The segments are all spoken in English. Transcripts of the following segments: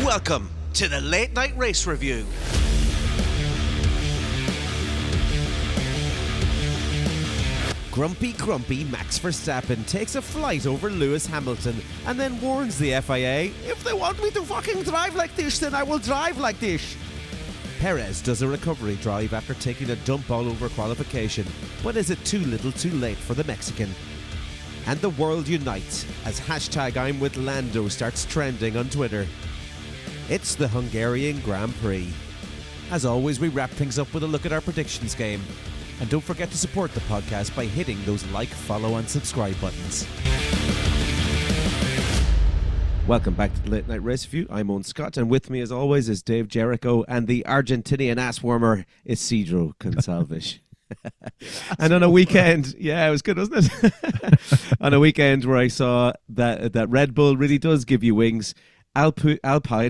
Welcome to the Late Night Race Review. Grumpy Max Verstappen takes a flight over LewisHamilton and then warns the FIA, if they want me to fucking drive like this, then I will drive like this. Perez does a recovery drive after taking a dump all over qualification, but is it too little too late for the Mexican? And the world unites as hashtag I'm with Lando starts trending on Twitter. It's the Hungarian Grand Prix. As always, we wrap things up with a look at our predictions game. And don't forget to support the podcast by hitting those like, follow and subscribe buttons. Welcome back to the Late Night Race Review. I'm Owen Scott, and with me as always is Dave Jericho, and the Argentinian ass warmer is Cedro Consalves. And on a weekend, yeah, it was good, wasn't it? On a weekend where I saw that Red Bull really does give you wings. Alpine,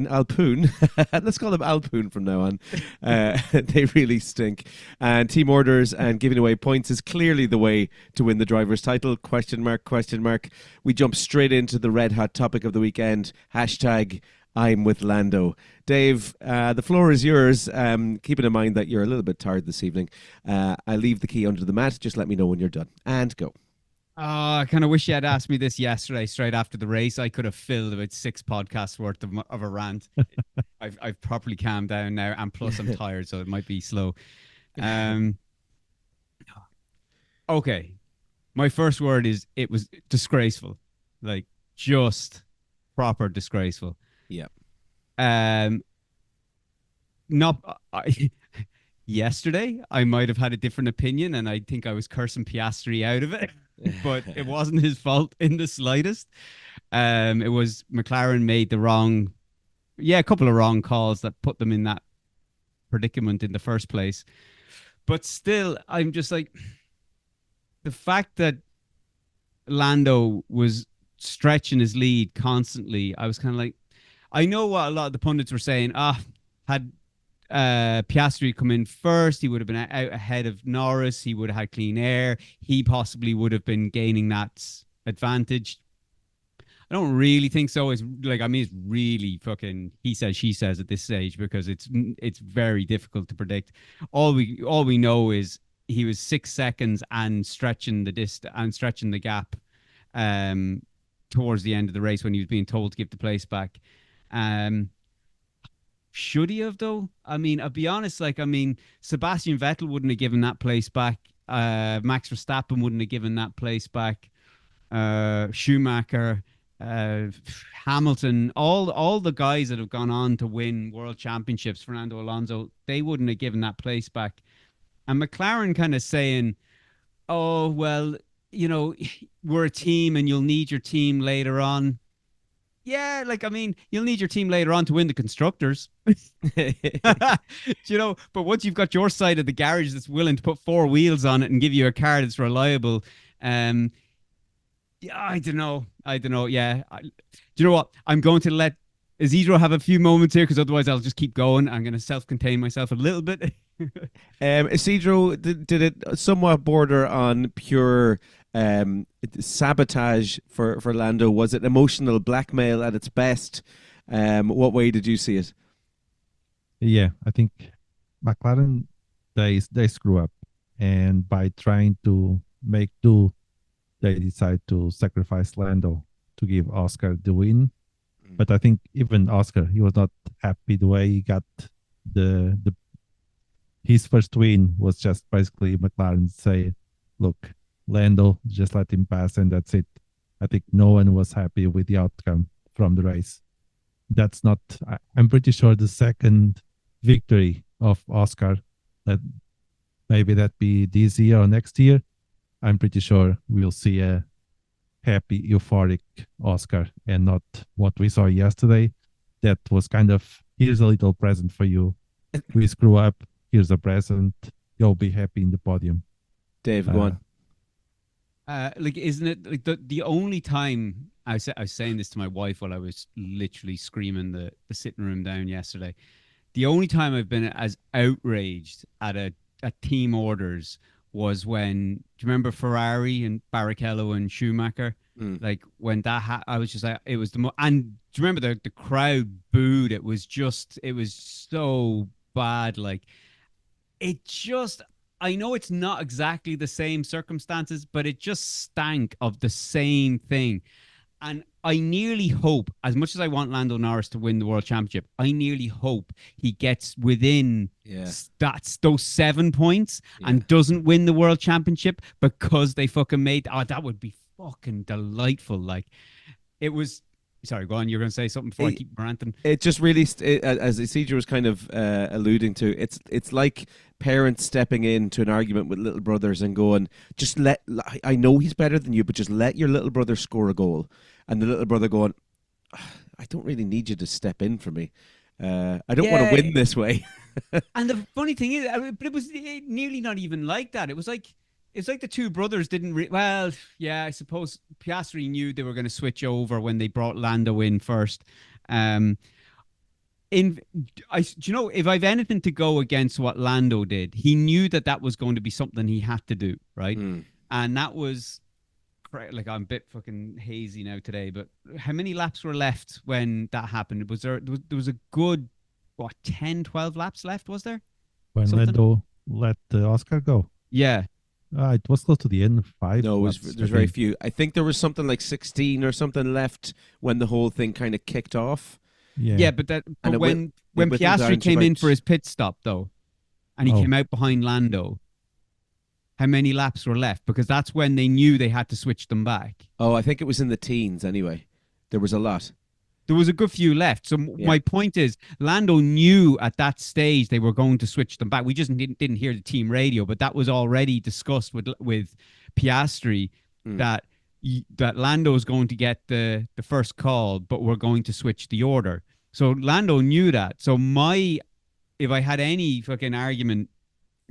let's call them Alpine from now on. They really stink. And team orders and giving away points is clearly the way to win the driver's title. Question mark. We jump straight into the red hot topic of the weekend. Hashtag I'm with Lando. Dave, the floor is yours. Keeping in mind that you're a little bit tired this evening. I leave the key under the mat. Just let me know when you're done. And go. Oh, I kind of wish you had asked me this yesterday, straight after the race. I could have filled about 6 podcasts worth of a rant. I've properly calmed down now, and plus I'm tired, so it might be slow. Okay, my first word is it was disgraceful, like just disgraceful. Yeah. Yesterday I might have had a different opinion, and I think I was cursing Piastri out of it. But it wasn't his fault in the slightest. It was McLaren made a couple of wrong calls that put them in that predicament in the first place. But still, I'm just like, the fact that Lando was stretching his lead constantly, I was kind of like, I know what a lot of the pundits were saying. Had Piastri come in first, he would have been out ahead of Norris. He would have had clean air. He possibly would have been gaining that advantage. I don't really think so. It's really fucking he says, she says at this stage, because it's very difficult to predict. All we know is he was 6 seconds and stretching the gap towards the end of the race when he was being told to give the place back. Should he have, though? I mean, I'll be honest, Sebastian Vettel wouldn't have given that place back. Max Verstappen wouldn't have given that place back. Schumacher, Hamilton, all the guys that have gone on to win world championships, Fernando, Alonso, they wouldn't have given that place back. And McLaren kind of saying, oh, well, we're a team and you'll need your team later on. Yeah, you'll need your team later on to win the constructors. But once you've got your side of the garage that's willing to put 4 wheels on it and give you a car that's reliable, I don't know. Yeah. Do you know what? I'm going to let Isidro have a few moments here, because otherwise I'll just keep going. I'm going to self-contain myself a little bit. Isidro, did it somewhat border on pure sabotage for Lando? Was it emotional blackmail at its best? What way did you see it? Yeah, I think McLaren, they screw up, and by trying to make do, they decide to sacrifice Lando to give Oscar the win. But I think even Oscar, he was not happy the way he got his first win. Was just basically McLaren say, look, Lando, just let him pass, and that's it. I think no one was happy with the outcome from the race. That's not, I'm pretty sure, the second victory of Oscar. That maybe that be this year or next year. I'm pretty sure we'll see a happy, euphoric Oscar, and not what we saw yesterday. That was kind of, here's a little present for you. We screw up. Here's a present. You'll be happy in the podium. Dave, go on. Isn't it like the only time I was saying this to my wife while I was literally screaming the sitting room down yesterday? The only time I've been as outraged at team orders was when, do you remember Ferrari and Barrichello and Schumacher? Mm. Like when that I was just like, it was and do you remember the crowd booed? It was so bad. Like it just, I know it's not exactly the same circumstances, but it just stank of the same thing. And I nearly hope, as much as I want Lando Norris to win the world championship, I nearly hope he gets within those 7 points and doesn't win the world championship because they fucking made. Oh, that would be fucking delightful. Like it was. Sorry, go on. You're going to say something before I keep ranting. It just really, as Isidro was kind of alluding to, it's like parents stepping into an argument with little brothers and going, just I know he's better than you, but just let your little brother score a goal. And the little brother going, I don't really need you to step in for me. I don't want to win this way. And the funny thing is, but it was nearly not even like that. It was like, it's like the two brothers didn't. Well, yeah, I suppose Piastri knew they were going to switch over when they brought Lando in first. Do you know, if I've anything to go against what Lando did, he knew that was going to be something he had to do, right? And that was like, I'm a bit fucking hazy now today, but how many laps were left when that happened? There was a good 10, 12 laps left, was there? When Lando let Oscar go. Yeah. It was close to the end. 5. No, there's very few. I think there was something like 16 or something left when the whole thing kind of kicked off. Yeah, but when Piastri came in for his pit stop though, and he came out behind Lando, how many laps were left? Because that's when they knew they had to switch them back. Oh, I think it was in the teens anyway. There was a lot. There was a good few left. So my point is, Lando knew at that stage they were going to switch them back. We just didn't hear the team radio, but that was already discussed with Piastri that Lando's going to get the first call, but we're going to switch the order. So Lando knew that. So if I had any fucking argument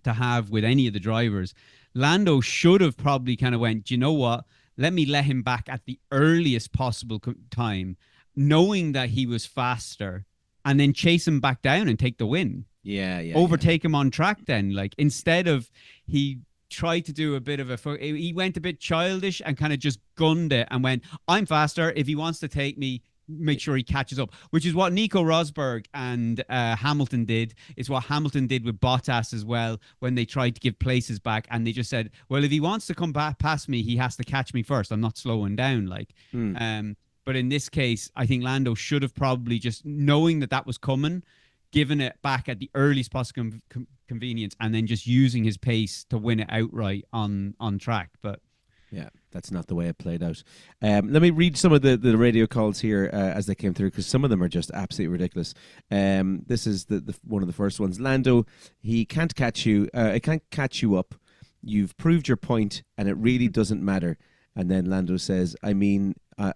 to have with any of the drivers, Lando should have probably kind of went, do you know what? Let me let him back at the earliest possible time, knowing that he was faster, and then chase him back down and take the win. Overtake him on track then. Like, instead of, he tried to do a bit of he went a bit childish and kind of just gunned it and went, I'm faster. If he wants to take me, make sure he catches up, which is what Nico Rosberg and Hamilton did. It's what Hamilton did with Bottas as well when they tried to give places back, and they just said, well, if he wants to come back past me, he has to catch me first. I'm not slowing down. Like, but in this case, I think Lando should have probably, just knowing that was coming, given it back at the earliest possible convenience, and then just using his pace to win it outright on track. But yeah, that's not the way it played out. Let me read some of the radio calls here as they came through, because some of them are just absolutely ridiculous. This is the one of the first ones. Lando, he can't catch you. It can't catch you up. You've proved your point, and it really doesn't matter. And then Lando says, I mean,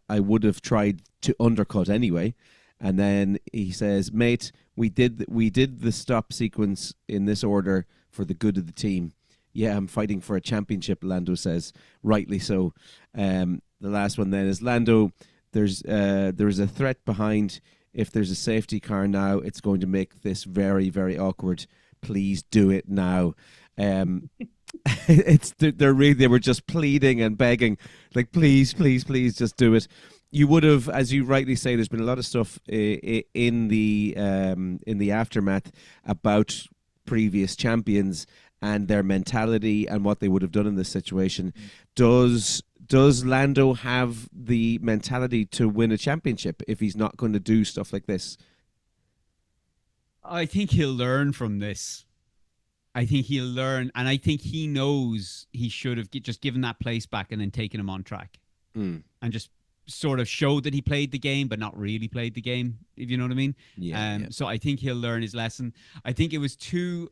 I would have tried to undercut anyway. And then he says, mate, we did the stop sequence in this order for the good of the team. Yeah, I'm fighting for a championship, Lando says. Rightly so. The last one then is, Lando, there's a threat behind. If there's a safety car now, it's going to make this very, very awkward. Please do it now. They were just pleading and begging, like, please, please, please, just do it. You would have, as you rightly say, there's been a lot of stuff in the aftermath about previous champions and their mentality and what they would have done in this situation. Does Lando have the mentality to win a championship if he's not going to do stuff like this? I think he'll learn from this. I think he'll learn, and I think he knows he should have just given that place back and then taken him on track and just sort of showed that he played the game, but not really played the game, if you know what I mean. So I think he'll learn his lesson. I think it was too...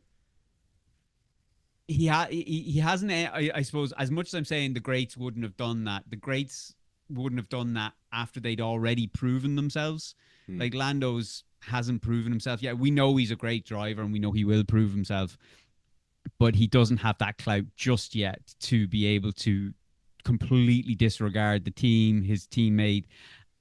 He hasn't, I suppose, as much as I'm saying the greats wouldn't have done that, the greats wouldn't have done that after they'd already proven themselves. Like, Lando's hasn't proven himself yet. We know he's a great driver and we know he will prove himself, but he doesn't have that clout just yet to be able to completely disregard the team, his teammate,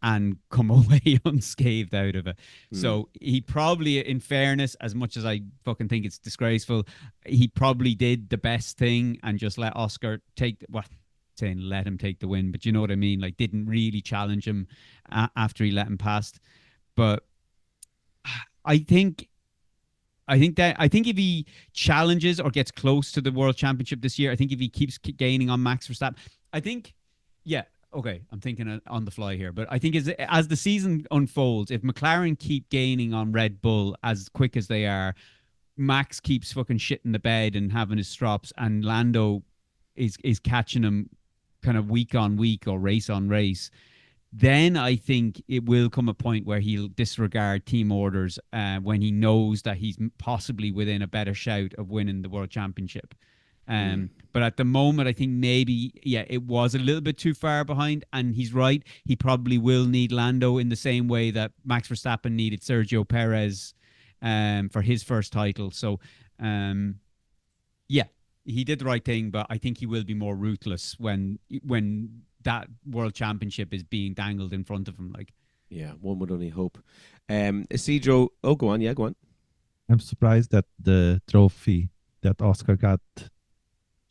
and come away unscathed out of it. So he probably, in fairness, as much as I fucking think it's disgraceful, he probably did the best thing and just let Oscar take, well, saying let him take the win, but you know what I mean? Like, didn't really challenge him after he let him past. But I think if he challenges or gets close to the World Championship this year, I think if he keeps gaining on Max Verstappen, I think, yeah, okay, I'm thinking on the fly here, but I think as the season unfolds, if McLaren keep gaining on Red Bull as quick as they are, Max keeps fucking shitting the bed and having his strops, and Lando is catching him kind of week on week or race on race, then I think it will come a point where he'll disregard team orders when he knows that he's possibly within a better shout of winning the World Championship. But at the moment, I think maybe, yeah, it was a little bit too far behind, and he's right. He probably will need Lando in the same way that Max Verstappen needed SergioPerez for his first title. So, yeah, he did the right thing, but I think he will be more ruthless when that World Championship is being dangled in front of him. Like, yeah, one would only hope. Isidro, go on. I'm surprised that the trophy that Oscar got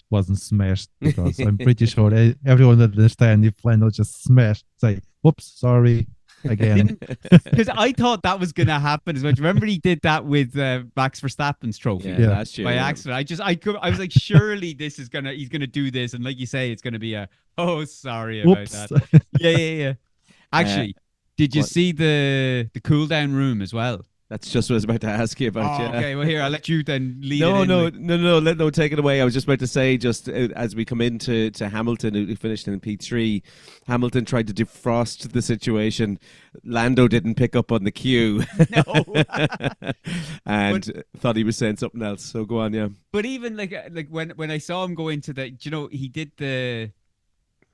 wasn't smashed, because I'm pretty sure everyone would understand if Lando just smashed, say, whoops, sorry, again. Because I thought that was going to happen as well. Remember he did that with Max Verstappen's trophy last year, by accident. I was like, surely he's gonna do this, and like you say, it's gonna be sorry about that. Yeah. Actually, did you see the cool down room as well? That's just what I was about to ask you about. Oh, yeah. Okay, well, here, I'll let you then lead No, it in. no, take it away. I was just about to say, just as we come into Hamilton, who finished in P3, Hamilton tried to defrost the situation. Lando didn't pick up on the cue. No. And thought he was saying something else. So go on, yeah. But even like when I saw him go into he did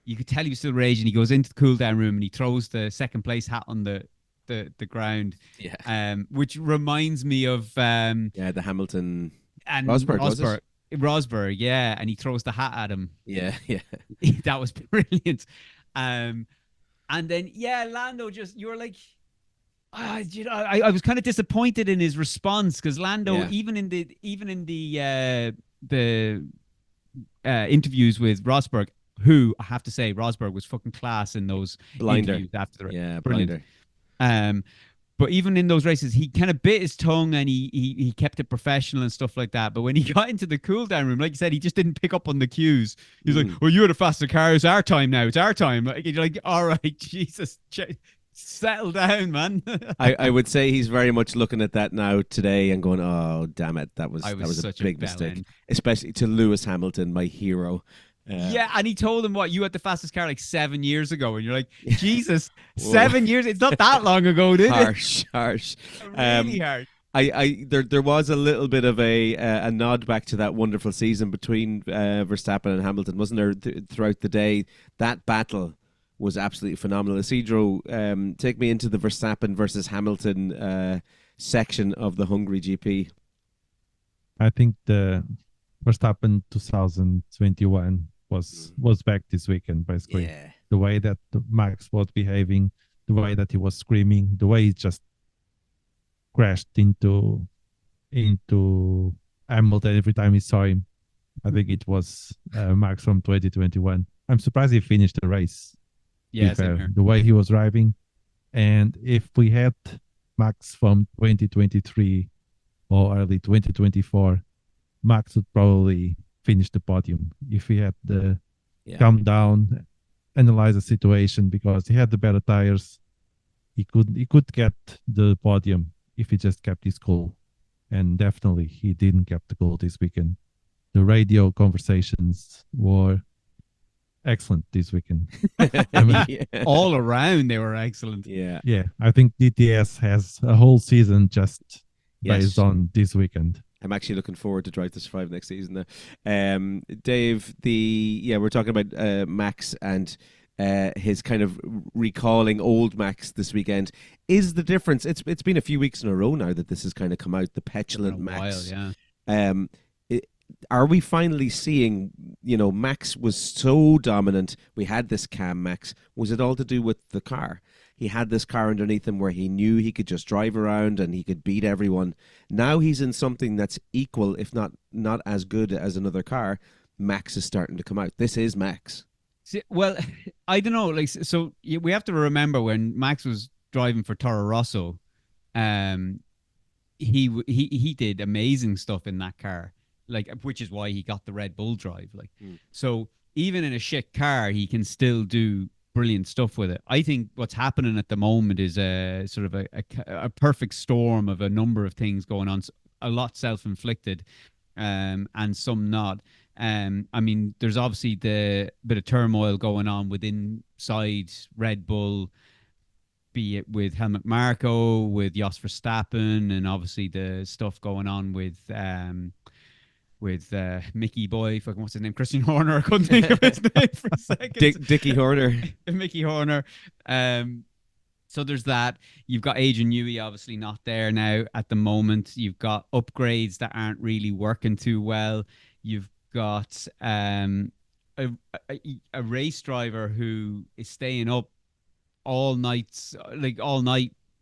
you could tell he was still raging. He goes into the cool down room and he throws the second place hat on the ground, which reminds me of the Hamilton and Rosberg, yeah, and he throws the hat at him. Yeah. That was brilliant. And then Lando, just, you were like, I was kind of disappointed in his response, because Lando, even in the interviews with Rosberg, who I have to say, Rosberg was fucking class in those interviews after the race. Yeah, brilliant. blinder. But even in those races, he kind of bit his tongue and he kept it professional and stuff like that. But when he got into the cool down room, like you said, he just didn't pick up on the cues. He's like, well, you're the faster car. It's our time now. It's our time. Like, you're like, all right, Jesus, settle down, man. I would say he's very much looking at that now today and going, oh, damn it. That was a big mistake. Especially to Lewis Hamilton, my hero. And he told him, what, you had the fastest car like 7 years ago, and you're like, Jesus, 7 years? It's not that long ago, did it? Harsh. Really hard. There was a little bit of a nod back to that wonderful season between Verstappen and Hamilton, wasn't there? Throughout the day, that battle was absolutely phenomenal. Isidro, take me into the Verstappen versus Hamilton section of the Hungary GP. I think the Verstappen 2021 was back this weekend, basically. Yeah. The way that Max was behaving, the way that he was screaming, the way he just crashed into Hamilton every time he saw him. I think it was Max from 2021. I'm surprised he finished the race. Yeah, the way he was driving. And if we had Max from 2023 or early 2024, Max would probably finish the podium if he had the calm down, analyze the situation, because he had the better tires. He could get the podium if he just kept his cool, and definitely he didn't keep the cool this weekend. The radio conversations were excellent this weekend. All around they were excellent. Yeah. I think DTS has a whole season just based on this weekend. I'm actually looking forward to Drive to Survive next season. Dave, we're talking about Max and his kind of recalling old Max this weekend. Is the difference? It's been a few weeks in a row now that this has kind of come out. The petulant Max. Are we finally seeing? Max was so dominant. We had this calm Max. Was it all to do with the car? He had this car underneath him where he knew he could just drive around and he could beat everyone. Now he's in something that's equal, if not as good as another car. Max is starting to come out. This is Max. See, well, I don't know. Like, so we have to remember when Max was driving for Toro Rosso, he did amazing stuff in that car, like, which is why he got the Red Bull drive. Like, so even in a shit car, he can still do brilliant stuff with it. I think what's happening at the moment is a sort of a perfect storm of a number of things going on. A lot self-inflicted, and some not. I mean, there's obviously the bit of turmoil going on inside Red Bull, be it with Helmut Marko, with Jos Verstappen, and obviously the stuff going on with Mickey Boy, fucking what's his name, Christian Horner. I couldn't think of his name for a second. Dickie Horner. Mickey Horner. So there's that. You've got Adrian Newey obviously not there now at the moment. You've got upgrades that aren't really working too well. You've got a race driver who is staying up all night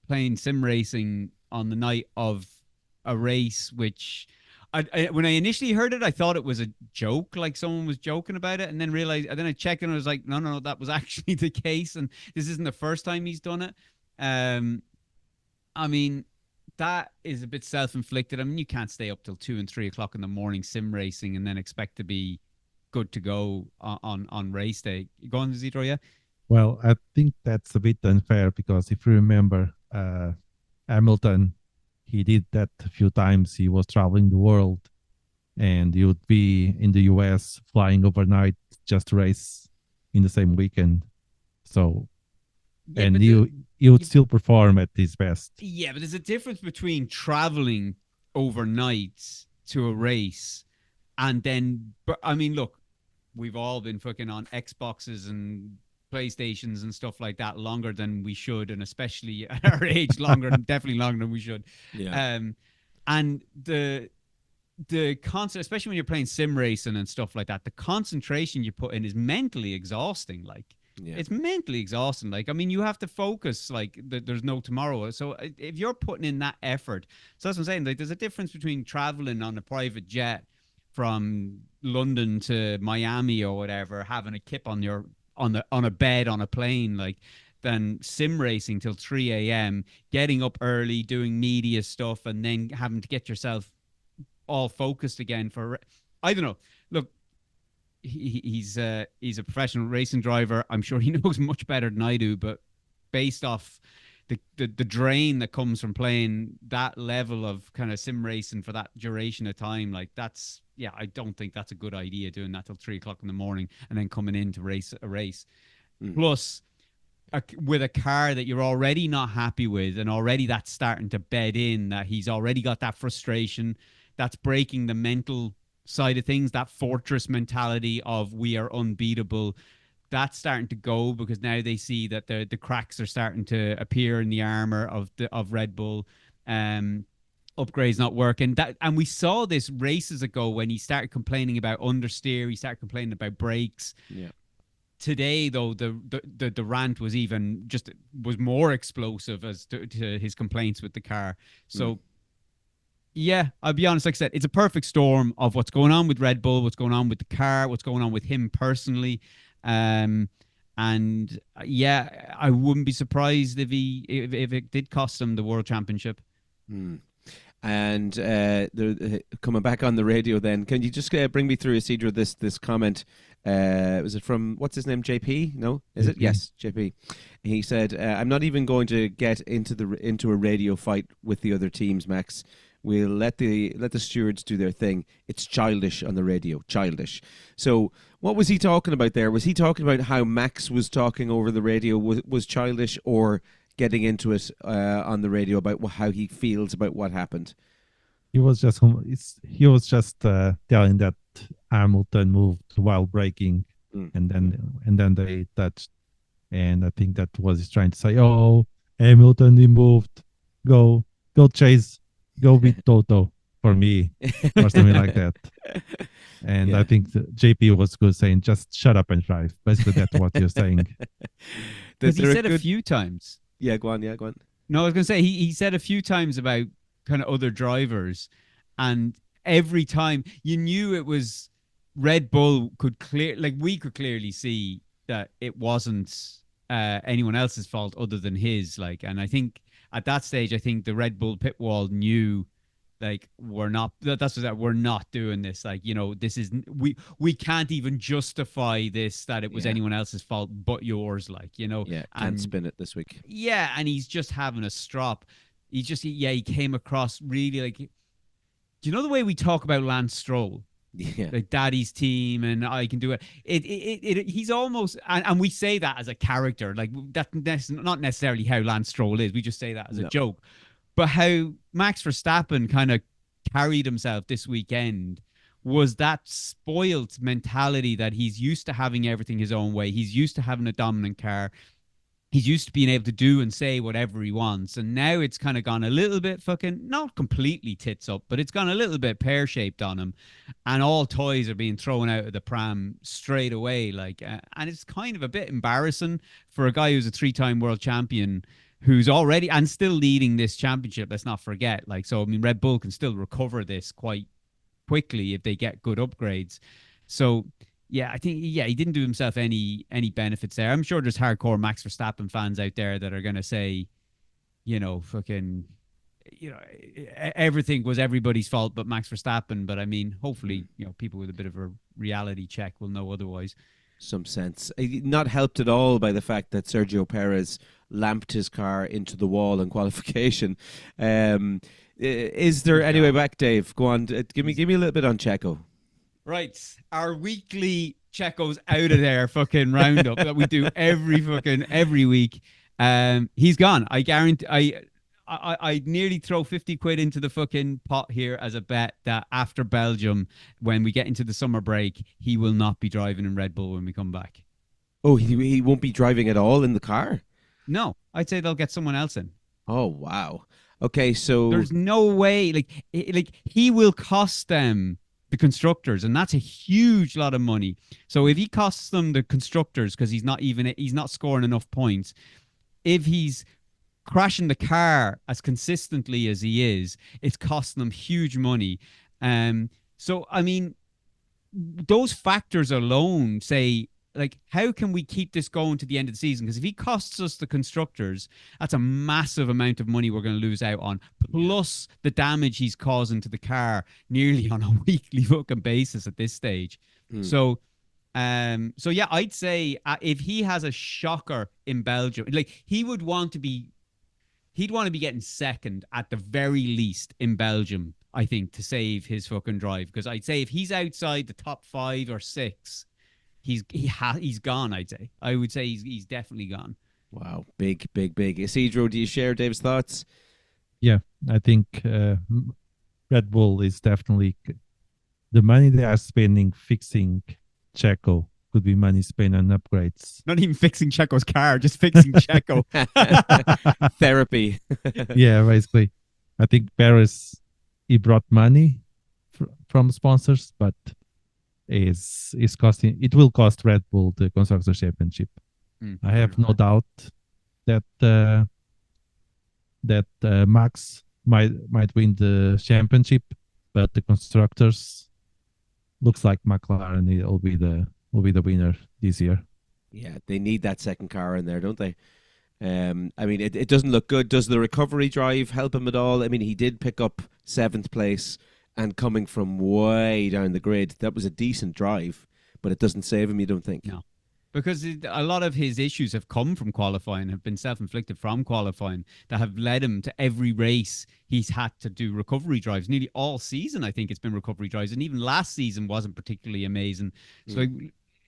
playing sim racing on the night of a race, which when I initially heard it, I thought it was a joke, like someone was joking about it, and then realized, and then I checked and I was like, no, that was actually the case, and this isn't the first time he's done it. I mean, that is a bit self-inflicted. I mean, you can't stay up till 2 and 3 o'clock in the morning sim racing and then expect to be good to go on race day. You go on, Zidro, yeah? Well, I think that's a bit unfair because if you remember, Hamilton, he did that a few times. He was traveling the world and he would be in the US flying overnight just to race in the same weekend. So, yeah, and he would still perform at his best. Yeah, but there's a difference between traveling overnight to a race and then, I mean, look, we've all been fucking on Xboxes and PlayStations and stuff like that longer than we should, and especially at our age, definitely longer than we should. Yeah. And the concert, especially when you're playing sim racing and stuff like that, the concentration you put in is mentally exhausting. Like, it's mentally exhausting. Like, I mean, you have to focus like there's no tomorrow. So if you're putting in that effort, so that's what I'm saying. Like, there's a difference between traveling on a private jet from London to Miami or whatever, having a kip on your on a bed on a plane, like, than sim racing till 3 a.m., getting up early, doing media stuff, and then having to get yourself all focused again for, I don't know. Look, he's a professional racing driver. I'm sure he knows much better than I do, but based off the drain that comes from playing that level of kind of sim racing for that duration of time, like, that's, yeah, I don't think that's a good idea, doing that till 3 o'clock in the morning and then coming in to race a race. Plus, with a car that you're already not happy with, and already that's starting to bed in, that he's already got that frustration, that's breaking the mental side of things, that fortress mentality of we are unbeatable. That's starting to go because now they see that the cracks are starting to appear in the armor of Red Bull. Upgrades not working. And we saw this races ago when he started complaining about understeer. He started complaining about brakes. Yeah. Today, though, the rant was more explosive as to his complaints with the car. So, yeah, I'll be honest. Like I said, it's a perfect storm of what's going on with Red Bull, what's going on with the car, what's going on with him personally. And yeah, I wouldn't be surprised if it did cost him the World Championship. And coming back on the radio then, can you just bring me through, Isidro, this comment? Was it from, what's his name, JP? No? Is it? Yes, JP. He said, I'm not even going to get into a radio fight with the other teams, Max. We'll let the stewards do their thing. It's childish on the radio. Childish. So what was he talking about there? Was he talking about how Max was talking over the radio was childish, or getting into it on the radio about how he feels about what happened? He was just telling that Hamilton moved while braking, and then they touched, and I think that was he's trying to say, oh, Hamilton, he moved, go chase, go beat Toto for me, or something like that. And I think JP was good saying, just shut up and drive. Basically, that's what you're saying. Because he said a few times. Yeah, go on. Yeah, go on. No, I was going to say he said a few times about kind of other drivers, and every time you knew it was Red Bull we could clearly see that it wasn't anyone else's fault other than his. Like, and I think at that stage, I think the Red Bull pit wall knew like we're not doing this. Like, this is we can't even justify this that it was Yeah. anyone else's fault but yours. Like, Yeah, can't and spin it this week. yeah, and he's just having a strop. He came across really like. Do you know the way we talk about Lance Stroll? Yeah. Like daddy's team, and I can do it. He's almost, and we say that as a character. Like that's not necessarily how Lance Stroll is. We just say that as a No. joke. But how Max Verstappen kind of carried himself this weekend was that spoiled mentality that he's used to having everything his own way. He's used to having a dominant car. He's used to being able to do and say whatever he wants. And now it's kind of gone a little bit fucking, not completely tits up, but it's gone a little bit pear-shaped on him. And all toys are being thrown out of the pram straight away. Like, and it's kind of a bit embarrassing for a guy who's a 3-time world champion who's already and still leading this championship. Let's not forget. Like, so, I mean, Red Bull can still recover this quite quickly if they get good upgrades. So, yeah, I think he didn't do himself any benefits there. I'm sure there's hardcore Max Verstappen fans out there that are going to say, fucking, everything was everybody's fault but Max Verstappen. But I mean, hopefully, people with a bit of a reality check will know otherwise. Some sense. Not helped at all by the fact that SergioPerez lamped his car into the wall in qualification. Is there any way back, Dave? Go on. Give me a little bit on Checo. Right, our weekly Checo's out of there fucking roundup that we do every week. He's gone. I guarantee. I'd nearly throw 50 quid into the fucking pot here as a bet that after Belgium, when we get into the summer break, he will not be driving in Red Bull when we come back. Oh, he won't be driving at all in the car? No, I'd say they'll get someone else in. Oh, wow. Okay, so there's no way. Like he will cost them the constructors, and that's a huge lot of money. So if he costs them the constructors because he's not scoring enough points, if he's crashing the car as consistently as he is, it's costing them huge money. So I mean, those factors alone say, like, how can we keep this going to the end of the season? Because if he costs us the constructors, that's a massive amount of money we're going to lose out on, plus the damage he's causing to the car nearly on a weekly fucking basis at this stage. So yeah, I'd say if he has a shocker in Belgium, like he'd want to be getting second at the very least in Belgium, I think, to save his fucking drive. Because I'd say if he's outside the top 5 or 6, he's gone. I would say he's definitely gone. Wow, big. Isidro, do you share Dave's thoughts? Yeah, I think Red Bull is definitely the money they are spending fixing Checo could be money spent on upgrades. Not even fixing Checo's car, just fixing Checo. Therapy. Yeah, basically. I think Perez, he brought money from sponsors, but is costing. It will cost Red Bull the Constructors' Championship. I have no doubt that Max might win the championship, but the constructors looks like McLaren will be the winner this year. Yeah, they need that second car in there, don't they? I mean, it doesn't look good. Does the recovery drive help him at all? I mean, he did pick up 7th place, and coming from way down the grid, that was a decent drive, but it doesn't save him, you don't think? No. Because a lot of his issues have come from qualifying, have been self-inflicted from qualifying, that have led him to every race he's had to do recovery drives. Nearly all season, I think it's been recovery drives, and even last season wasn't particularly amazing. So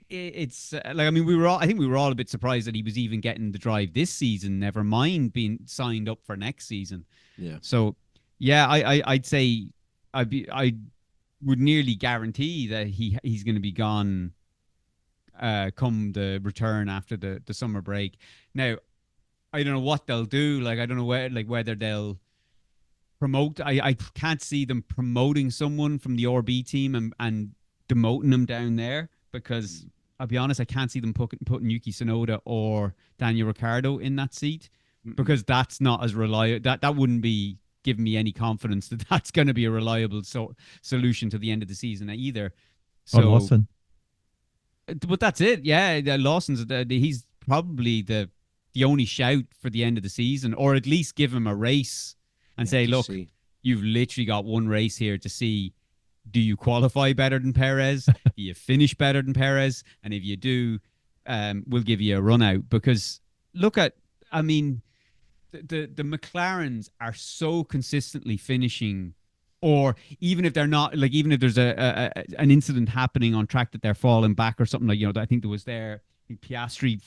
it's like, I mean, I think we were all a bit surprised that he was even getting the drive this season, never mind being signed up for next season. Yeah. So yeah, I'd say I would nearly guarantee that he's going to be gone come the return after the summer break. Now, I don't know what they'll do. Like, I don't know whether they'll promote. I can't see them promoting someone from the RB team and demoting him down there, because I'll be honest, I can't see them putting Yuki Tsunoda or Daniel Ricciardo in that seat. because that's not as reliable. That wouldn't be giving me any confidence that that's going to be a reliable solution to the end of the season either. Or So, Lawson. but that's it. Yeah, Lawson's he's probably the only shout for the end of the season, or at least give him a race and say, look, you've literally got one race here to see, do you qualify better than Perez? Do you finish better than Perez? And if you do, we'll give you a run out. Because look at, I mean, the McLarens are so consistently finishing, or even if they're not, like even if there's an incident happening on track that they're falling back or something, like, you know, I think there was Piastri.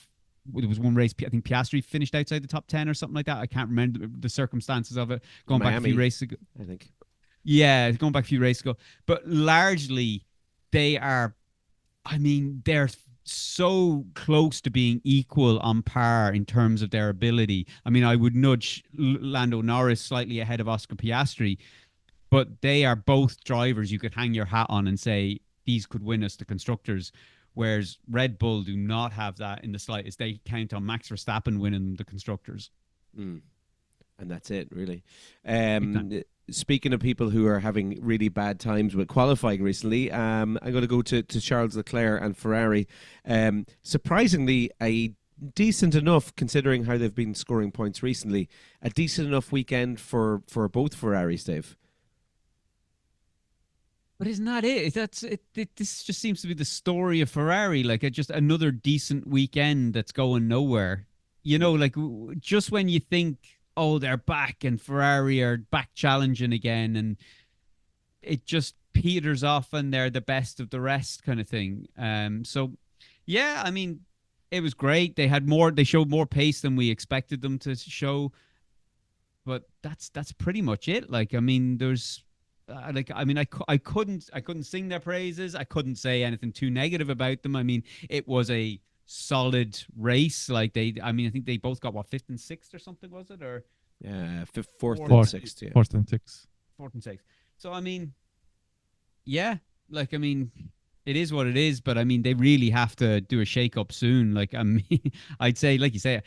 There was one race, I think Piastri finished outside the top 10 or something like that. I can't remember the circumstances of it. Going back a few races ago. I think. Yeah, going back a few races ago. But largely, they are, I mean, they're so close to being equal on par in terms of their ability. I mean, I would nudge Lando Norris slightly ahead of Oscar Piastri, but they are both drivers you could hang your hat on and say, these could win us the constructors. Whereas Red Bull do not have that in the slightest. They count on Max Verstappen winning the constructors. And that's it, really. Speaking of people who are having really bad times with qualifying recently, I'm going to go to Charles Leclerc and Ferrari. Surprisingly, a decent enough, considering how they've been scoring points recently, a decent enough weekend for both Ferraris, Dave. But isn't that it? This just seems to be the story of Ferrari, like just another decent weekend that's going nowhere. You know, like just when you think, oh, they're back and Ferrari are back challenging again, and it just peters off and they're the best of the rest kind of thing. So, yeah, I mean, it was great. They showed more pace than we expected them to show. But that's pretty much it. Like, I mean, there's... I couldn't sing their praises. I couldn't say anything too negative about them. I mean, it was a solid race. Like I think they both got fifth and sixth or something, was it? Or fourth and sixth. Yeah. Fourth and sixth. Fourth and sixth. So I mean, yeah, like I mean, it is what it is. But I mean, they really have to do a shake up soon. Like I mean, I'd say, like you say,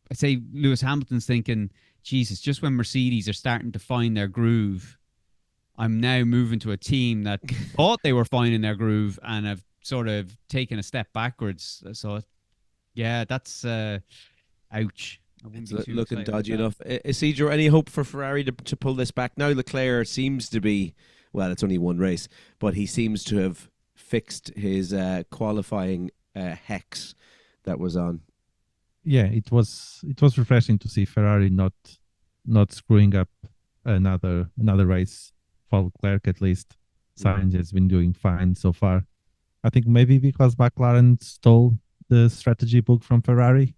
I'd say Lewis Hamilton's thinking, Jesus, just when Mercedes are starting to find their groove, I'm now moving to a team that thought they were finding their groove and have sort of taken a step backwards. So, yeah, that's ouch. It's looking dodgy enough. Isidro, any hope for Ferrari to pull this back? Now Leclerc seems to be, well, it's only one race, but he seems to have fixed his qualifying hex that was on. Yeah, it was refreshing to see Ferrari not screwing up another race. For Leclerc, at least, Sainz has been doing fine so far. I think maybe because McLaren stole the strategy book from Ferrari,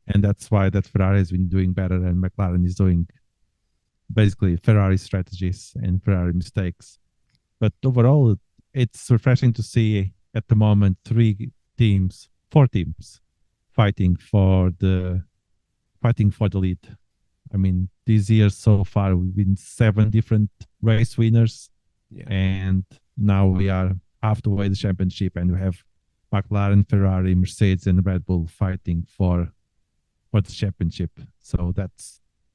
and that's why that Ferrari has been doing better, and McLaren is doing basically Ferrari strategies and Ferrari mistakes. But overall, it's refreshing to see at the moment four teams fighting for the lead. I mean, this year so far, we've been 7 different race winners. Yeah. And now we are halfway the championship, and we have McLaren, Ferrari, Mercedes, and Red Bull fighting for the championship. So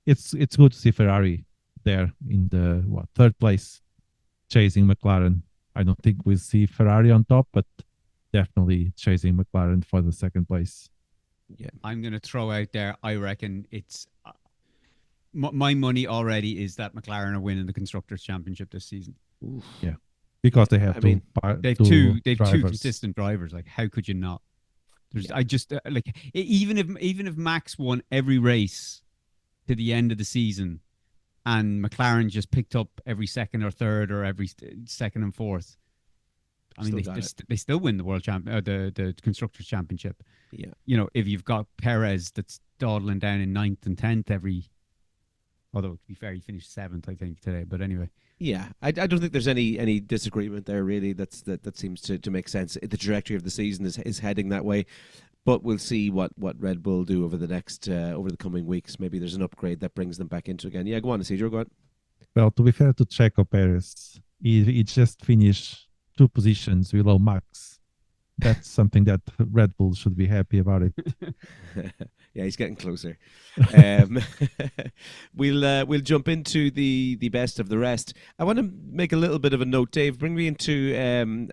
it's good to see Ferrari there in the third place, chasing McLaren. I don't think we'll see Ferrari on top, but definitely chasing McLaren for the second place. Yeah, I'm going to throw out there, I reckon it's... my money already is that McLaren are winning the Constructors' Championship this season. Oof. Yeah, because they have they've two consistent drivers. Like, how could you not? I just like even if Max won every race to the end of the season, and McLaren just picked up every second or third or every second and fourth, I mean, they still win the world the Constructors' Championship. Yeah, you know, if you've got Perez that's dawdling down in 9th and 10th every. Although, to be fair, he finished 7th, I think, today. But anyway. Yeah, I don't think there's any disagreement there, really. That seems to make sense. The trajectory of the season is heading that way. But we'll see what Red Bull do over the coming weeks. Maybe there's an upgrade that brings them back into again. Yeah, go on, Isidro, go on. Well, to be fair to Checo Perez, he just finished 2 positions below Max. That's something that Red Bull should be happy about it. Yeah, he's getting closer. Um, we'll jump into the best of the rest. I want to make a little bit of a note, Dave. Bring me into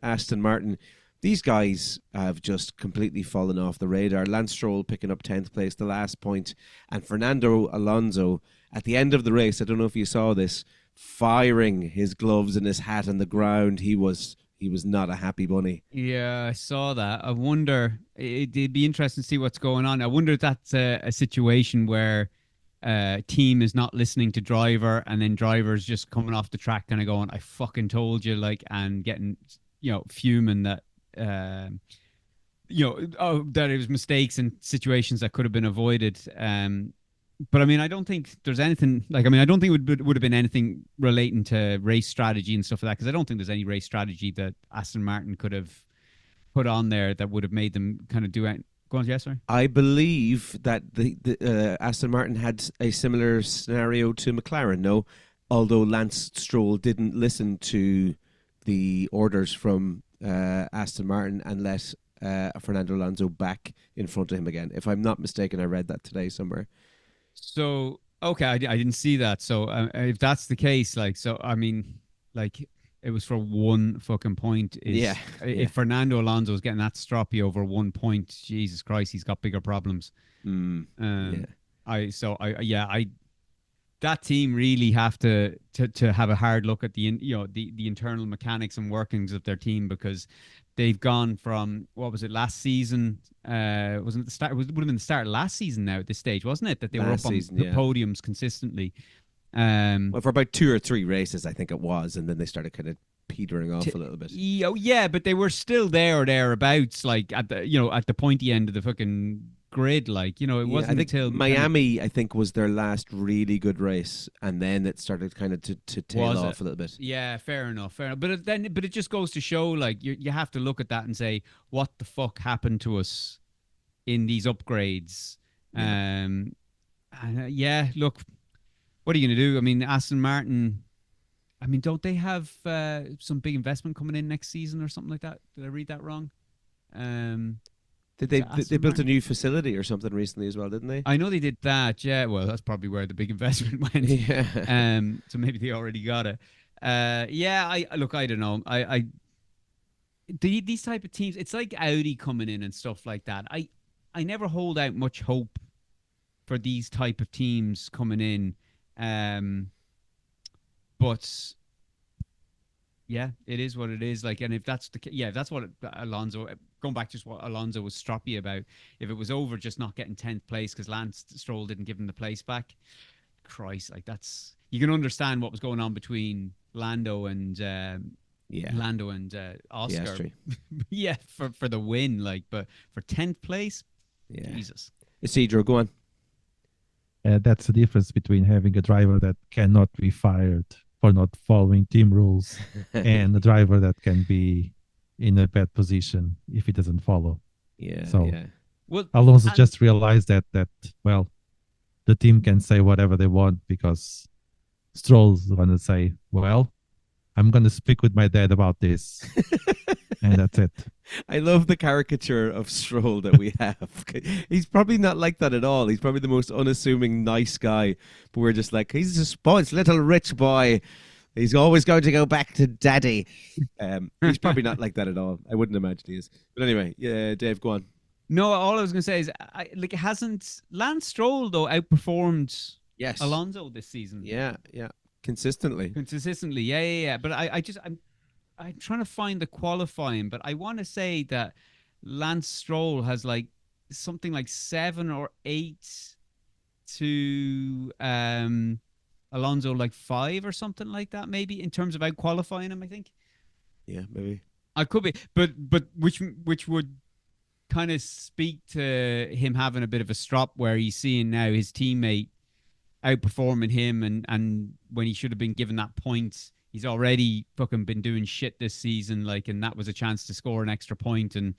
Aston Martin. These guys have just completely fallen off the radar. Lance Stroll picking up 10th place, the last point, and Fernando Alonso at the end of the race. I don't know if you saw this, firing his gloves and his hat on the ground. He was not a happy bunny. Yeah, I saw that. I wonder, it'd be interesting to see what's going on. I wonder if that's a situation where team is not listening to driver, and then driver's just coming off the track kind of going, I fucking told you, like, and getting, fuming that, that it was mistakes and situations that could have been avoided. But I mean, I don't think there's anything I don't think it would have been anything relating to race strategy and stuff like that, because I don't think there's any race strategy that Aston Martin could have put on there that would have made them kind of do it. Go on, yes, sorry. I believe that the Aston Martin had a similar scenario to McLaren, no? Although Lance Stroll didn't listen to the orders from Aston Martin and let Fernando Alonso back in front of him again. If I'm not mistaken, I read that today somewhere. So, okay, I didn't see that. So, if that's the case, like, so, I mean, like, it was for one fucking point. If Fernando Alonso is getting that stroppy over 1 point, Jesus Christ, he's got bigger problems. That team really have to have a hard look at the internal mechanics and workings of their team, because they've gone from, what was it, last season? Wasn't it the start? It would have been the start of last season now at this stage, wasn't it? That they were up on the podiums consistently. Well, for about 2 or 3 races, I think it was, and then they started kind of petering off a little bit. Yeah, but they were still there or thereabouts, like at the pointy end of the fucking grid, like, it wasn't until Miami, I think, was their last really good race, and then it started kind of to tail off a little bit. Yeah, fair enough. But it just goes to show, like, you have to look at that and say, what the fuck happened to us in these upgrades? Look, what are you gonna do? I mean, Aston Martin, I mean, don't they have some big investment coming in next season or something like that? Did I read that wrong? Did they built a new facility or something recently as well, didn't they? I know they did that. Yeah, well, that's probably where the big investment went. Yeah. So maybe they already got it. I don't know. These type of teams, it's like Audi coming in and stuff like that. I never hold out much hope for these type of teams coming in. But yeah, it is what it is. Like, and if that's that's what Alonso, going back to what Alonso was stroppy about, if it was over just not getting 10th place because Lance Stroll didn't give him the place back, Christ, like, that's, you can understand what was going on between Lando and Oscar. Yeah, for the win, like, but for 10th place, Jesus. Isidro, go on. That's the difference between having a driver that cannot be fired for not following team rules and a driver that can be in a bad position if he doesn't follow. Well, Alonso just realized that the team can say whatever they want, because Stroll's going to say, well, I'm going to speak with my dad about this. And that's it. I love the caricature of Stroll that we have. He's probably not like that at all. He's probably the most unassuming, nice guy. But we're just like, he's a spoiled little rich boy. He's always going to go back to daddy. He's probably not like that at all. I wouldn't imagine he is. But anyway, yeah, Dave, go on. No, all I was going to say is, hasn't Lance Stroll, though, outperformed Alonso this season? Yeah. Consistently, yeah. But I'm trying to find the qualifying, but I want to say that Lance Stroll has like something like 7 or 8 to Alonso like 5 or something like that, maybe, in terms of out qualifying him, I think. Yeah, maybe. I could be, but which would kind of speak to him having a bit of a strop where he's seeing now his teammate outperforming him, and when he should have been given that point, he's already fucking been doing shit this season, like, and that was a chance to score an extra point, and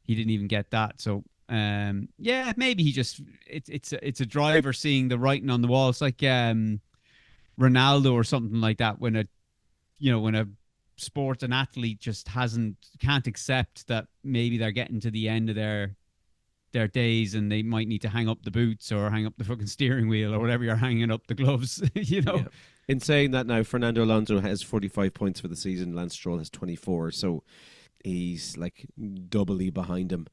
he didn't even get that. So maybe he just, it's a driver seeing the writing on the wall. It's like Ronaldo or something like that, when a sport, an athlete just can't accept that maybe they're getting to the end of their their days and they might need to hang up the boots or hang up the fucking steering wheel or whatever you're hanging up the gloves, you know. Yeah. In saying that now, Fernando Alonso has 45 points for the season. Lance Stroll has 24, so he's like doubly behind him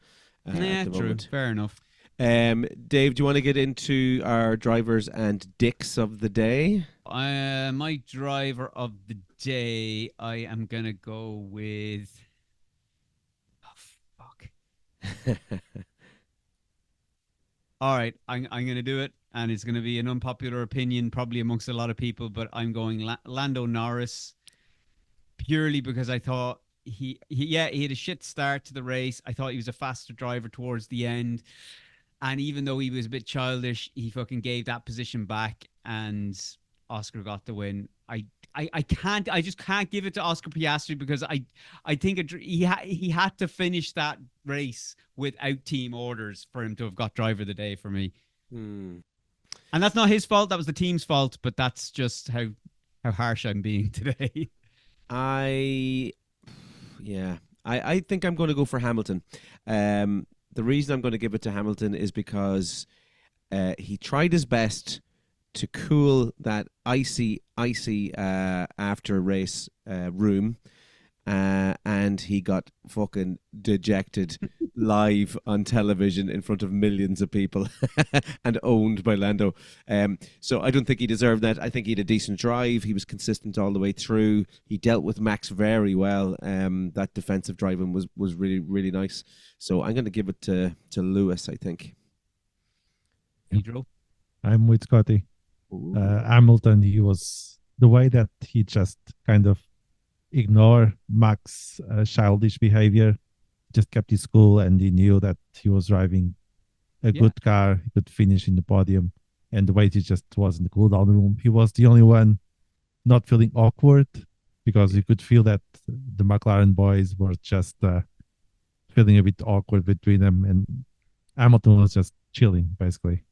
at the True. moment. Fair enough. Dave, do you want to get into our drivers and dicks of the day? My driver of the day, I am going to go with... Oh, fuck. All right, I'm going to do it, and it's going to be an unpopular opinion probably amongst a lot of people, but I'm going Lando Norris purely because I thought he had a shit start to the race. I thought he was a faster driver towards the end. And even though he was a bit childish, he fucking gave that position back and Oscar got the win. I just can't give it to Oscar Piastri because I think he had to finish that race without team orders for him to have got driver of the day for me. And that's not his fault. That was the team's fault. But that's just how harsh I'm being today. I think I'm going to go for Hamilton. The reason I'm going to give it to Hamilton is because he tried his best to cool that icy after race room, and he got fucking dejected live on television in front of millions of people and owned by Lando. So I don't think he deserved that. I think he had a decent drive. He was consistent all the way through. He dealt with Max very well. That defensive driving was really, really nice. So I'm going to give it to Lewis, I think. Pedro? I'm with Scotty. Hamilton, he was the way that he just kind of ignored Max's childish behavior, just kept his cool, and he knew that he was driving a good car. He could finish in the podium, and the way he just was in the cool down room. He was the only one not feeling awkward because you could feel that the McLaren boys were just feeling a bit awkward between them, and Hamilton was just chilling, basically.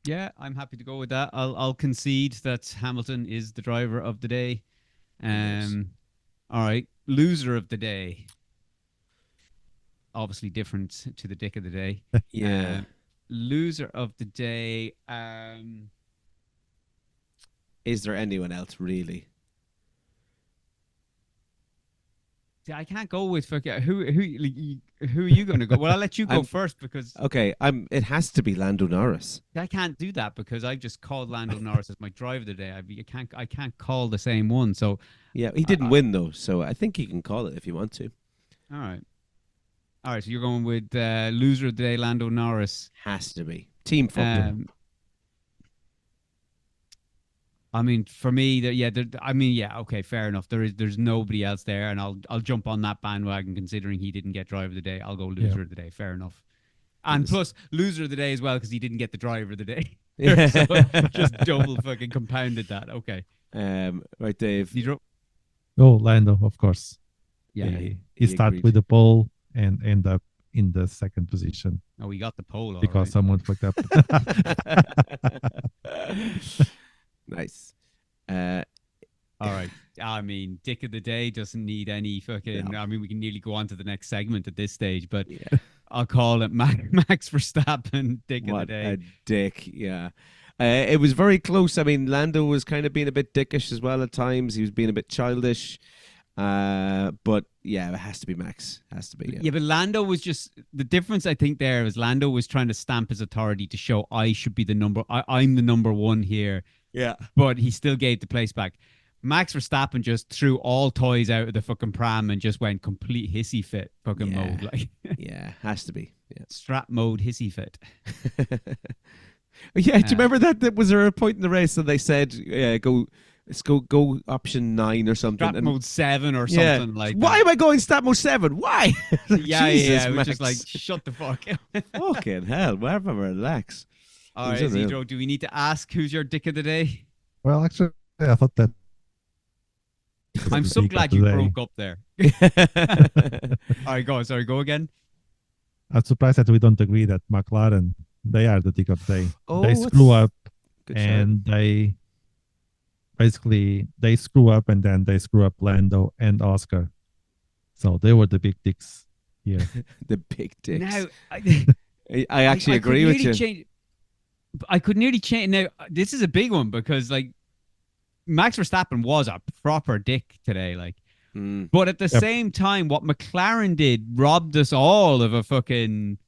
Yeah, I'm happy to go with that. I'll concede that Hamilton is the driver of the day. All right, loser of the day. Obviously different to the dick of the day. Yeah. Loser of the day. Is there anyone else really? I can't go with who are you going to go? Well, I'll let you go first because okay. It has to be Lando Norris. I can't do that because I've just called Lando Norris as my driver today. I can't call the same one. So yeah, he didn't win though, so I think you can call it if you want to. All right. So you're going with loser of the day, Lando Norris. Has to be team fucked. I mean, for me, okay, fair enough. There's nobody else there, and I'll jump on that bandwagon considering he didn't get driver of the day. I'll go loser of the day. Fair enough. And plus, loser of the day as well because he didn't get the driver of the day. So just double fucking compounded that. Okay. Right, Dave. Oh, Lando, of course. Yeah. He started with the pole and end up in the second position. Oh, we got the pole because someone fucked up. Nice. All right. I mean, dick of the day doesn't need any fucking... No. I mean, we can nearly go on to the next segment at this stage, but I'll call it Max Verstappen, dick of the day. What a dick, yeah. It was very close. I mean, Lando was kind of being a bit dickish as well at times. He was being a bit childish. But yeah, it has to be Max. Has to be. Yeah, but Lando was just the difference. I think there is Lando was trying to stamp his authority to show I should be the number. I'm the number one here. Yeah, but he still gave the place back. Max Verstappen just threw all toys out of the fucking pram and just went complete hissy fit fucking mode. Like, yeah, has to be. Yeah. Strap mode hissy fit. Yeah, do you remember that? Was there a point in the race that they said, let's go option 9 or something? Strap mode 7 or something like that. Why am I going strap mode 7? Why? Jesus, it was just like, shut the fuck up. Fucking hell, wherever, relax. All right, Zidro, do we need to ask who's your dick of the day? Well, actually, I thought that. I'm so glad you broke up there. All right, go. Sorry, go again. I'm surprised that we don't agree that McLaren, they are the dick of the day. Oh, they screw up and they screw up and then they screw up Lando and Oscar. So they were the big dicks here. The big dicks. Now, I actually agree with you. I could nearly change. Now, this is a big one because, like, Max Verstappen was a proper dick today. Like, but at the same time, what McLaren did robbed us all of a fucking.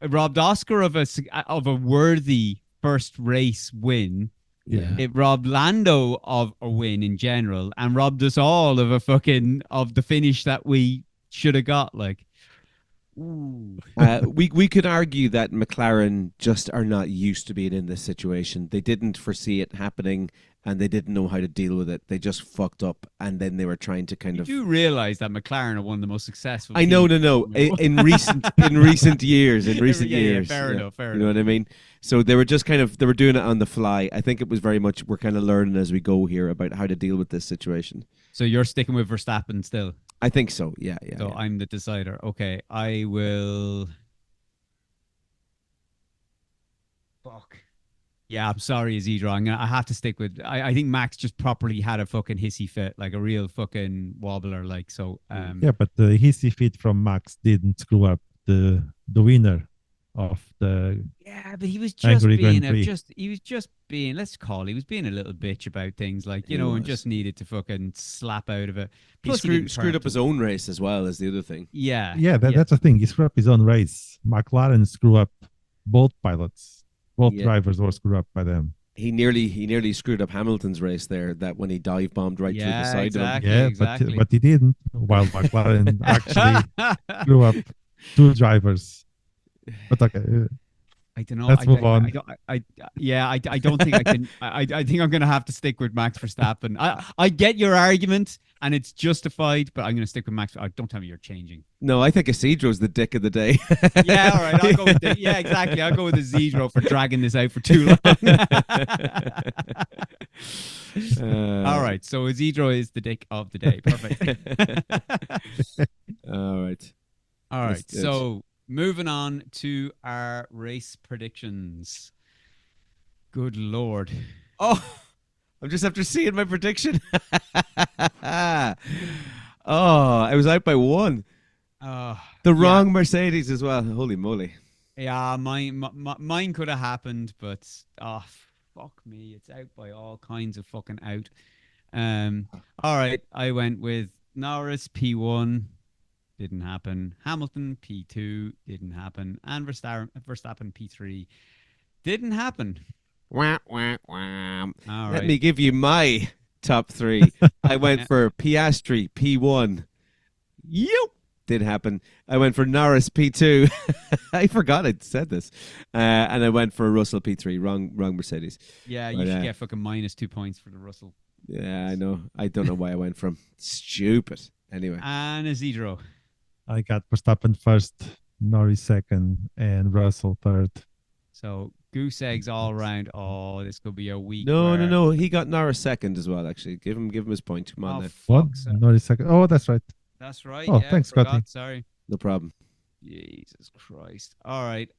It robbed Oscar of a worthy first race win. Yeah. It robbed Lando of a win in general, and robbed us all of the finish that we should have got. Like, we could argue that McLaren just are not used to being in this situation. They didn't foresee it happening, and they didn't know how to deal with it. They just fucked up, and then they were trying to kind of. You do realize that McLaren are one of the most successful. I know, no. In recent years, Fair enough. You know what I mean? So they were just they were doing it on the fly. I think it was very much we're kind of learning as we go here about how to deal with this situation. So you're sticking with Verstappen still? I think so. Yeah. So I'm the decider. Okay, I will. Fuck. Yeah, I'm sorry, Isidro. I have to stick with. I think Max just properly had a fucking hissy fit, like a real fucking wobbler. Like so. Yeah, but the hissy fit from Max didn't screw up the winner of the. Yeah, but he was just Hungary being Grand Prix. he was just being. He was being a little bitch about things, like and just needed to fucking slap out of it. Plus, he screwed up his own race as well as the other thing. Yeah. That's the thing. He screwed up his own race. McLaren screwed up both pilots. Both drivers were screwed up by them. He nearly screwed up Hamilton's race there. That when he dive bombed right through the side of him. Yeah, exactly. But he didn't. While McLaren actually screwed up two drivers. But okay. I don't know. Let's move on. I don't think I can. I think I'm going to have to stick with Max Verstappen. I get your argument, and it's justified, but I'm going to stick with Max. Don't tell me you're changing. No, I think Isidro's the dick of the day. Yeah, all right. I'll go with exactly. I'll go with Isidro for dragging this out for too long. All right. So Isidro is the dick of the day. Perfect. All right. All right. So moving on to our race predictions. Good Lord. Oh, I'm just after seeing my prediction. I was out by one. The wrong Mercedes as well. Holy moly. Yeah, mine could have happened, but fuck me. It's out by all kinds of fucking out. All right. I went with Norris P1. Didn't happen. Hamilton P2 didn't happen, and Verstappen P3 didn't happen. Wah, wah, wah. All Let right. me give you my top three. I went for Piastri P1. Yep, did happen. I went for Norris P2. I forgot I said this, and I went for Russell P3. Wrong Mercedes. Yeah, you should get fucking -2 points for the Russell. Yeah, I know. I don't know why I went from stupid. Anyway, And Isidro. I got Verstappen first, Norris second, and Russell third. So goose eggs all around. Oh, this could be a week. No. He got Norris second as well. Actually, give him his point. Come on, now. What? Norris second. Oh, that's right. That's right. Oh, yeah, thanks, Scotty. Sorry. No problem. Jesus Christ. All right.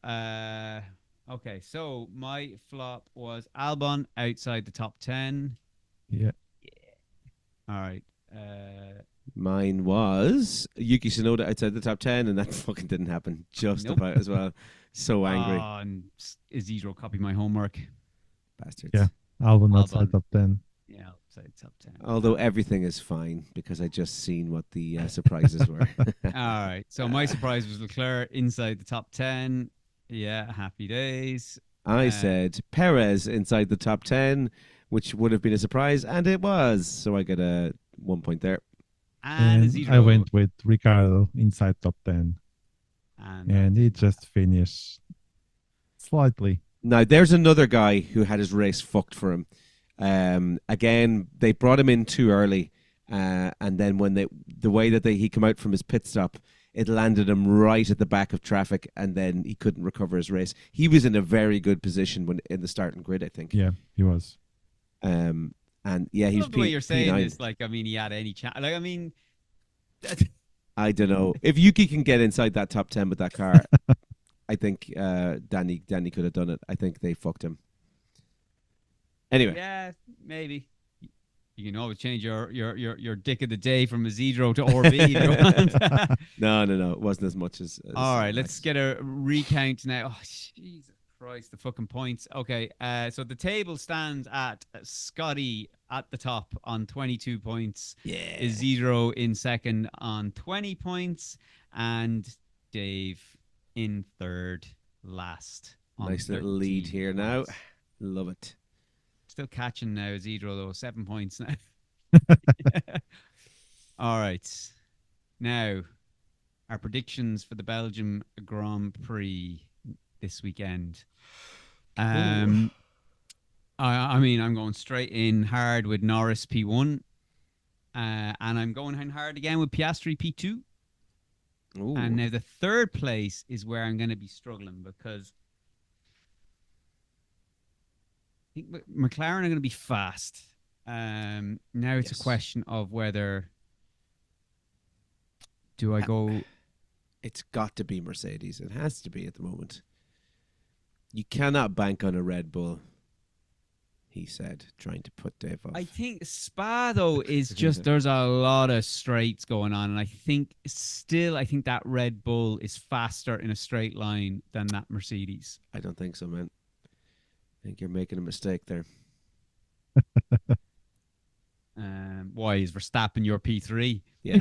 Okay. So my flop was Albon outside the top 10. Yeah. All right. Mine was Yuki Tsunoda outside the top 10, and that fucking didn't happen. Just about as well. So angry. And Isidro copied my homework. Bastards. Yeah. Albon outside top 10. Yeah, outside top 10. Although everything is fine because I just seen what the surprises were. All right. So my surprise was Leclerc inside the top 10. Yeah, happy days. I said Perez inside the top 10, which would have been a surprise, and it was. So I get a 1 point there. And I went with Ricardo inside top 10. And he just finished slightly. Now, there's another guy who had his race fucked for him. Again, they brought him in too early. And then when the way that he came out from his pit stop, it landed him right at the back of traffic, and then he couldn't recover his race. He was in a very good position when in the starting grid, I think. Yeah, he was. And yeah, he's the way you're saying P9. this, like, I mean, he had any chance. Like, I mean, I don't know if Yuki can get inside that top 10 with that car. I think Danny could have done it. I think they fucked him. Anyway, yeah, maybe. You can always change your dick of the day from a Zero to RB if you want. No. It wasn't as much as All right, let's Max. get a recount now. Oh, Jesus Christ, the fucking points. Okay, so the table stands at Scotty at the top on 22 points. Yeah. Zero in second on 20 points. And Dave in third, last on Nice little lead 13 here now. points. Love it. Still catching now, Zero, though. 7 points now. All right. Now, our predictions for the Belgium Grand Prix this weekend. I mean, I'm going straight in hard with Norris P1. And I'm going in hard again with Piastri P2. Ooh. And now the third place is where I'm going to be struggling because I think McLaren are going to be fast. Now it's a question of whether do I go... It's got to be Mercedes. It has to be at the moment. You cannot bank on a Red Bull, he said, trying to put Dave off. I think Spa, though, is just there's a lot of straights going on. And I think that Red Bull is faster in a straight line than that Mercedes. I don't think so, man. I think you're making a mistake there. Why is Verstappen your P3? Yeah.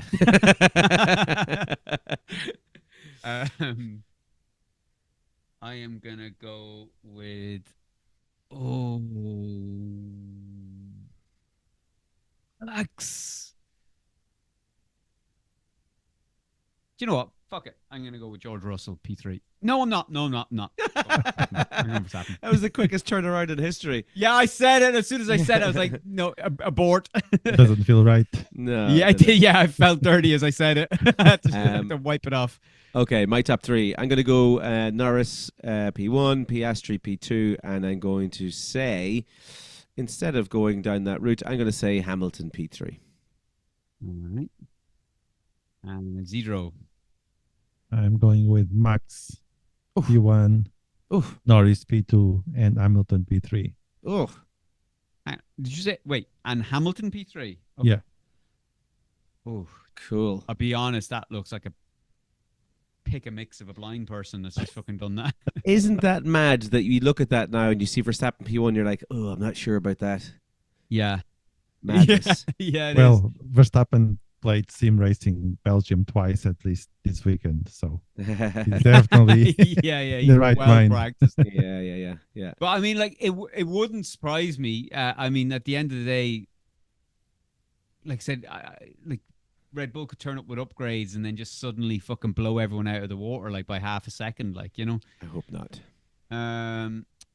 I am going to go with... Relax. Do you know what? Fuck it. I'm going to go with George Russell, P3. No, I'm not. No, I'm not. I'm going Verstappen. That was the quickest turnaround in history. Yeah, I said it. As soon as I said it, I was like, no, abort. Doesn't feel right. No. Yeah, I felt dirty as I said it. I had to wipe it off. Okay, my top three. I'm going to go Norris P1, Piastri P2, and I'm going to say, instead of going down that route, I'm going to say Hamilton P3. All right. And Zero. I'm going with Max P1, Norris P2, and Hamilton P3. Oh. Did you say, wait, and Hamilton P3? Okay. Yeah. Oh, cool. I'll be honest, that looks like a pick a mix of a blind person that's just fucking done that. Isn't that mad that you look at that now and you see Verstappen P1, you're like, oh, I'm not sure about that. Yeah. Madness. Yeah, well, Verstappen played sim racing in Belgium twice at least this weekend, so he's definitely in the right mind. Practiced. Yeah. But I mean, like, it wouldn't surprise me. I mean, at the end of the day, like I said, like Red Bull could turn up with upgrades and then just suddenly fucking blow everyone out of the water, like by half a second, like, you know. I hope not.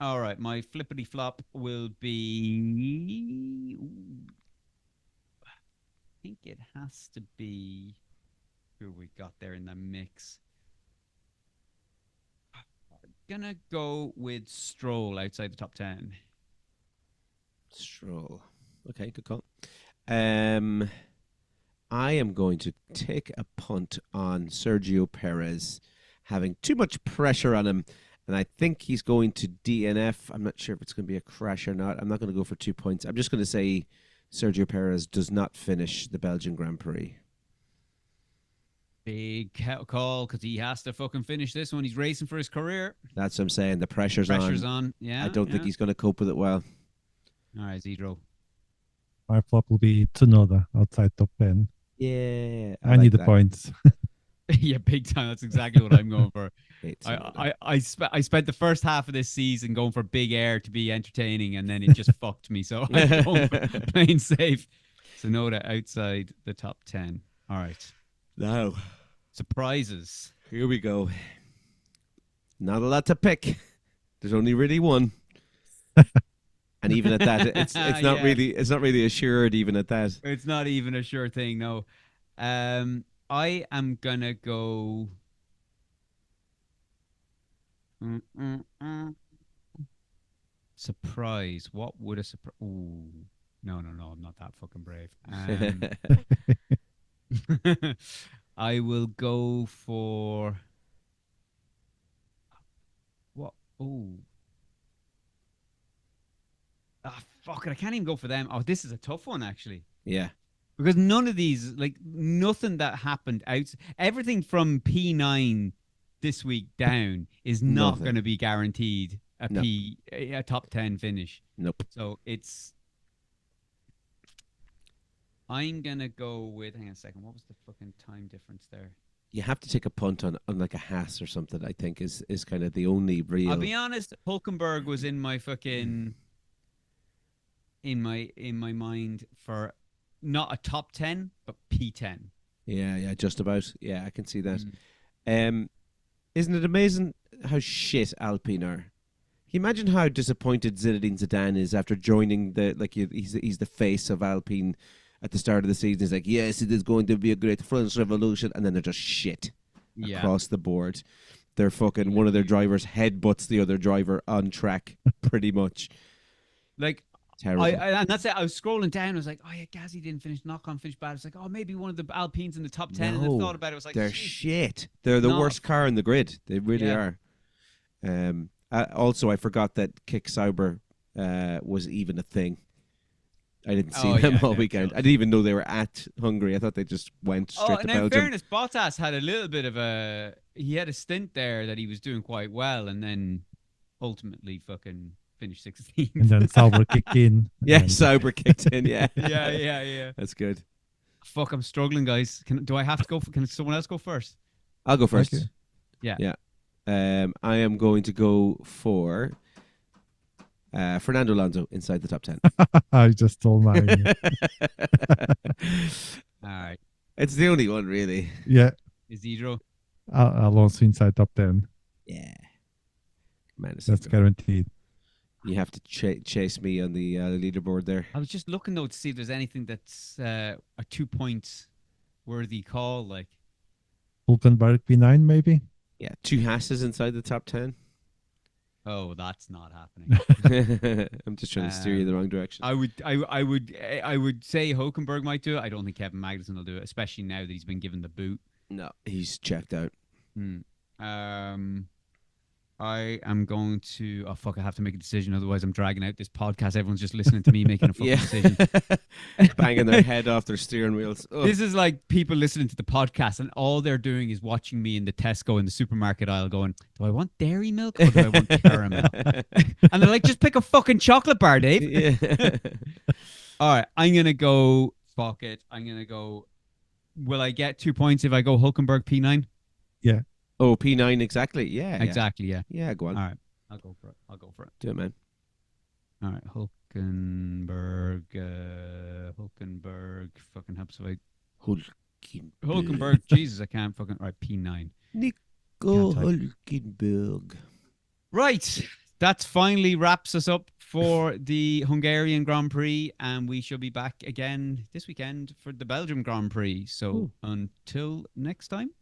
All right, my flippity flop will be. I think it has to be who we got there in the mix. I'm gonna go with Stroll outside the top 10. Stroll. Okay, good call. I am going to take a punt on SergioPerez, having too much pressure on him, and I think he's going to DNF. I'm not sure if it's going to be a crash or not. I'm not going to go for 2 points. I'm just going to say SergioPerez does not finish the Belgian Grand Prix. Big call, because he has to fucking finish this one. He's racing for his career. That's what I'm saying. The pressure's on. Yeah. I don't think he's going to cope with it well. All right, Zedro. My flop will be Tsunoda outside top 10. Yeah. I need the points. Yeah, big time. That's exactly what I'm going for. I spent the first half of this season going for Big Air to be entertaining, and then it just fucked me. So I'm going for playing safe. Tsunoda outside the top 10. All right. Now, surprises. Here we go. Not a lot to pick. There's only really one. And even at that, it's not really assured. Even at that, it's not even a sure thing. No, I am gonna go. Surprise! What would a surprise? Ooh, no! I'm not that fucking brave. I will go for what? Oh. fuck it, I can't even go for them. Oh, this is a tough one actually. Yeah. Because none of these, like nothing that happened out, everything from P9 this week down is not Nothing. going to be guaranteed No. a top 10 finish. Nope. So I'm going to go with, hang on a second, what was the fucking time difference there? You have to take a punt on like a Haas or something, I think, is kind of the only real. I'll be honest, Hulkenberg was in my fucking, in my mind for not a top 10, but P10. Yeah, just about. Yeah, I can see that. Isn't it amazing how shit Alpine are? Can you imagine how disappointed Zinedine Zidane is after joining he's the face of Alpine at the start of the season? He's like, yes, it is going to be a great French revolution, and then they're just shit across the board. They're fucking one of their drivers headbutts the other driver on track, pretty much. Like, terrible. And that's it. I was scrolling down. I was like, oh yeah, Gasly didn't finish. Knock-on finished bad. It's like, oh, maybe one of the Alpines in the top 10. No, and I thought about it. I was like, they're shit. They're the worst car in the grid. They really are. Also, I forgot that Kick Sauber was even a thing. I didn't see them all weekend. I didn't even know they were at Hungary. I thought they just went straight to Belgium. In fairness, Bottas had a little bit of he had a stint there that he was doing quite well, and then ultimately fucking finished 16th. And then Sauber kicked in. Yeah, Sauber kicked in. Yeah. yeah. That's good. Fuck, I'm struggling, guys. Do I have to go? Can someone else go first? I'll go first. Okay. Yeah. I am going to go for Fernando Alonso inside the top 10. I just told mine. All right. It's the only one, really. Yeah. Isidro. Alonso inside top 10. Yeah. Man, that's guaranteed. You have to chase me on the leaderboard there. I was just looking, though, to see if there's anything that's a 2 points worthy call. Like Hulkenberg P9, maybe? Yeah, 2 Hasses inside the top 10. Oh, that's not happening. I'm just trying to steer you in the wrong direction. I would say Hulkenberg might do it. I don't think Kevin Magnussen will do it, especially now that he's been given the boot. No, he's checked out. I am going to... Oh, fuck, I have to make a decision. Otherwise, I'm dragging out this podcast. Everyone's just listening to me making a fucking decision. Banging their head off their steering wheels. Ugh. This is like people listening to the podcast and all they're doing is watching me in the Tesco in the supermarket aisle going, do I want dairy milk or do I want caramel? And they're like, just pick a fucking chocolate bar, Dave. Yeah. All right, I'm going to go... Fuck it. I'm going to go... Will I get 2 points if I go Hulkenberg P9? Yeah. Oh, P9, exactly. Yeah. Exactly, yeah. Yeah, go on. All right. I'll go for it. Do it, man. All right. Hulkenberg. Fucking helps if I... Hulkenberg. Jesus, I can't fucking... All right, P9. Nico Hulkenberg. Right. That finally wraps us up for the Hungarian Grand Prix, and we shall be back again this weekend for the Belgium Grand Prix. So until next time.